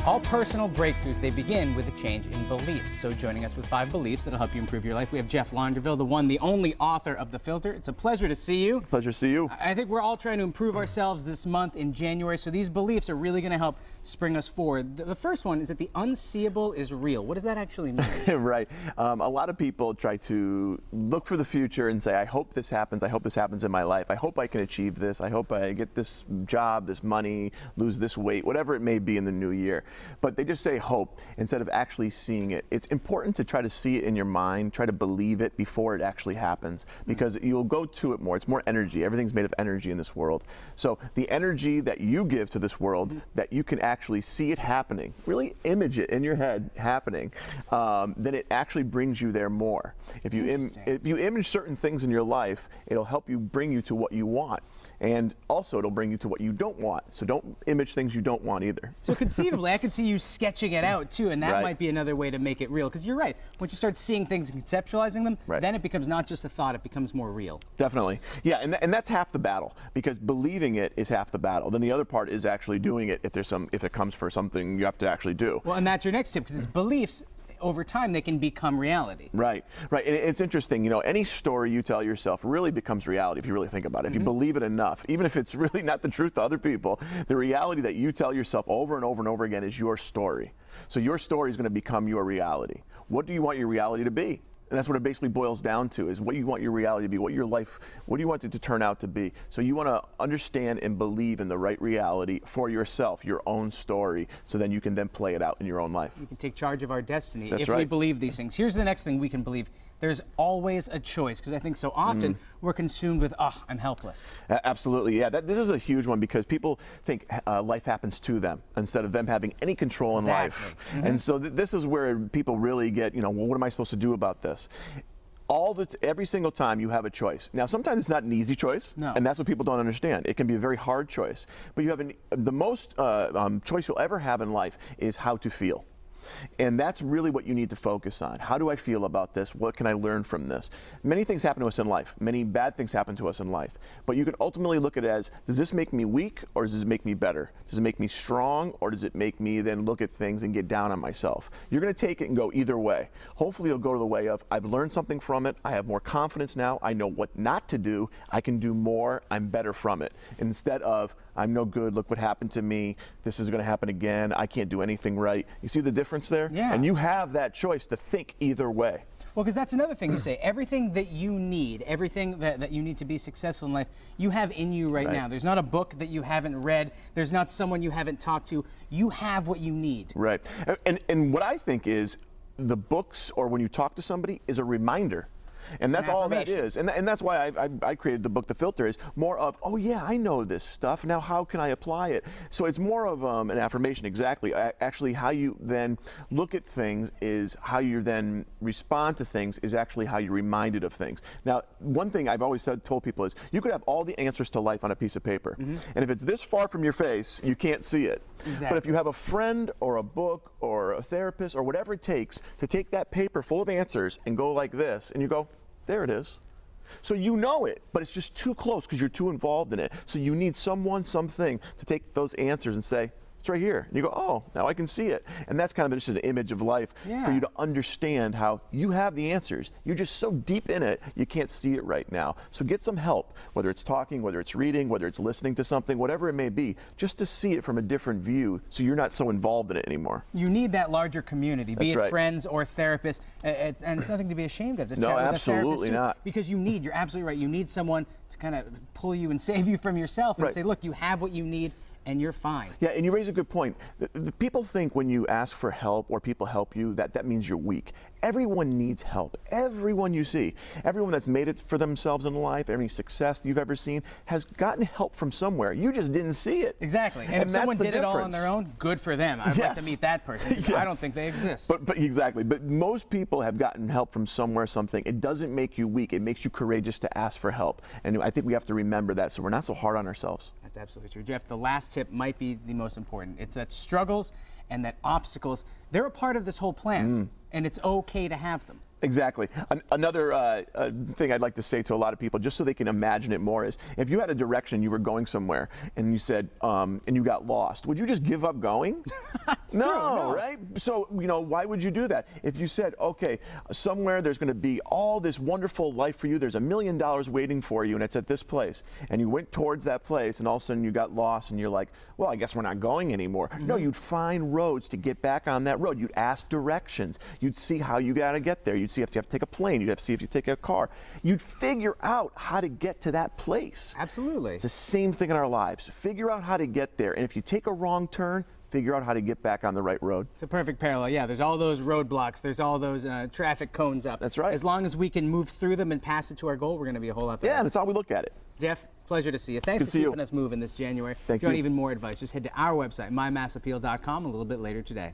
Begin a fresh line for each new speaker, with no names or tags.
All personal breakthroughs, they begin with a change in beliefs. So joining us with 5 beliefs that'll help you improve your life, we have Jeff Londraville, the one, the only author of The Filter. It's a pleasure to see you.
Pleasure to see you.
I think we're all trying to improve ourselves this month in January, so these beliefs are really going to help spring us forward. The first one is that the unseeable is real. What does that actually mean?
Right. A lot of people try to look for the future and say, I hope this happens. I hope this happens in my life. I hope I can achieve this. I hope I get this job, this money, lose this weight, whatever it may be in the new year. But they just say hope instead of actually seeing it. It's important to try to see it in your mind, try to believe it before it actually happens, because you'll go to it more. It's more energy. Everything's made of energy in this world. So the energy that you give to this world, that you can actually see it happening, really image it in your head happening, then it actually brings you there more. If you image certain things in your life, it'll help you bring you to what you want. And also it'll bring you to what you don't want. So don't image things you don't want either.
So conceivably, I could see you sketching it out too, and that
Right.
might be another way to make it real. Because you're right, once you start seeing things and conceptualizing them,
Right.
then it becomes not just a thought, it becomes more real.
Definitely. Yeah, and that's half the battle, because believing it is half the battle. Then the other part is actually doing it if it comes for something you have to actually do.
Well, and that's your next tip, because it's beliefs. Over time, they can become reality.
Right, right. And it's interesting, you know, any story you tell yourself really becomes reality if you really think about it. If you believe it enough, even if it's really not the truth to other people, the reality that you tell yourself over and over and over again is your story. So your story is going to become your reality. What do you want your reality to be? And that's what it basically boils down to, is what you want your reality to be, what your life, what do you want it to turn out to be. So you want to understand and believe in the right reality for yourself, your own story, so then you can then play it out in your own life.
We can take charge of our destiny
That's
if
right.
we believe these things. Here's the next thing we can believe. There's always a choice, because I think so often we're consumed with, oh, I'm helpless.
Absolutely, yeah. This is a huge one, because people think life happens to them instead of them having any control in life. And so this is where people really get, you know, well, what am I supposed to do about this? Every single time you have a choice. Now, sometimes it's not an easy choice, and that's what people don't understand. It can be a very hard choice. But you have the most choice you'll ever have in life is how to feel. And that's really what you need to focus on. How do I feel about this? What can I learn from this? Many things happen to us in life. Many bad things happen to us in life. But you can ultimately look at it as, does this make me weak, or does this make me better? Does it make me strong, or does it make me then look at things and get down on myself? You're going to take it and go either way. Hopefully you'll go to the way of, I've learned something from it. I have more confidence now. I know what not to do. I can do more. I'm better from it. Instead of, I'm no good, look what happened to me, this is going to happen again, I can't do anything right. You see the difference there?
Yeah.
And you have that choice to think either way.
Well, because that's another thing you say. Everything that you need, everything that you need to be successful in life, you have in you right now. There's not a book that you haven't read. There's not someone you haven't talked to. You have what you need.
Right. And what I think is, the books, or when you talk to somebody, is a reminder. And that's all that is. And that's why I created the book, The Filter, is more of, oh yeah, I know this stuff. Now how can I apply it? So it's more of an affirmation, exactly. Actually, how you then look at things is how you then respond to things is actually how you're reminded of things. Now, one thing I've always told people is, you could have all the answers to life on a piece of paper. And if it's this far from your face, you can't see it.
Exactly.
But if you have a friend or a book or a therapist or whatever it takes to take that paper full of answers and go like this, and you go, there it is. So you know it, but it's just too close because you're too involved in it. So you need someone, something to take those answers and say, it's right here. And you go, oh, now I can see it. And that's kind of just an image of life for you to understand how you have the answers. You're just so deep in it, you can't see it right now. So get some help, whether it's talking, whether it's reading, whether it's listening to something, whatever it may be, just to see it from a different view so you're not so involved in it anymore.
You need that larger community, be
That's
it
right.
friends or therapists, and it's nothing to be ashamed of. To
No,
chat with
absolutely
a therapist
not.
too, because you're absolutely right, you need someone to kind of pull you and save you from yourself and say, look, you have what you need, and you're fine.
Yeah, and you raise a good point. The people think when you ask for help or people help you, that means you're weak. Everyone needs help. Everyone you see, everyone that's made it for themselves in life, every success you've ever seen, has gotten help from somewhere. You just didn't see it.
Exactly. And if someone did it all on their own, good for them. I'd like to meet that person. I don't think they exist.
But exactly. But most people have gotten help from somewhere, something. It doesn't make you weak. It makes you courageous to ask for help. And I think we have to remember that, so we're not so hard on ourselves.
That's absolutely true. Jeff, the last tip might be the most important. It's that struggles and that obstacles, they're a part of this whole plan, and it's okay to have them.
Exactly. Another thing I'd like to say to a lot of people, just so they can imagine it more, is if you had a direction, you were going somewhere, and you said, and you got lost, would you just give up going? No, right? So, why would you do that? If you said, okay, somewhere there's going to be all this wonderful life for you, there's $1 million waiting for you, and it's at this place, and you went towards that place, and all of a sudden you got lost, and you're like, well, I guess we're not going anymore. No, you'd find roads to get back on that road. You'd ask directions. You'd see how you got to get there. You'd see if you have to take a plane. You'd have to see if you take a car. You'd figure out how to get to that place.
Absolutely.
It's the same thing in our lives. Figure out how to get there. And if you take a wrong turn, figure out how to get back on the right road.
It's a perfect parallel. Yeah, there's all those roadblocks. There's all those traffic cones up.
That's right.
As long as we can move through them and pass it to our goal, we're going to be a whole lot better.
Yeah, and that's how we look at it.
Jeff, pleasure to see you. Thanks for keeping us moving this January.
Thank
if you want
you.
even more advice, just head to our website, mymassappeal.com, a little bit later today.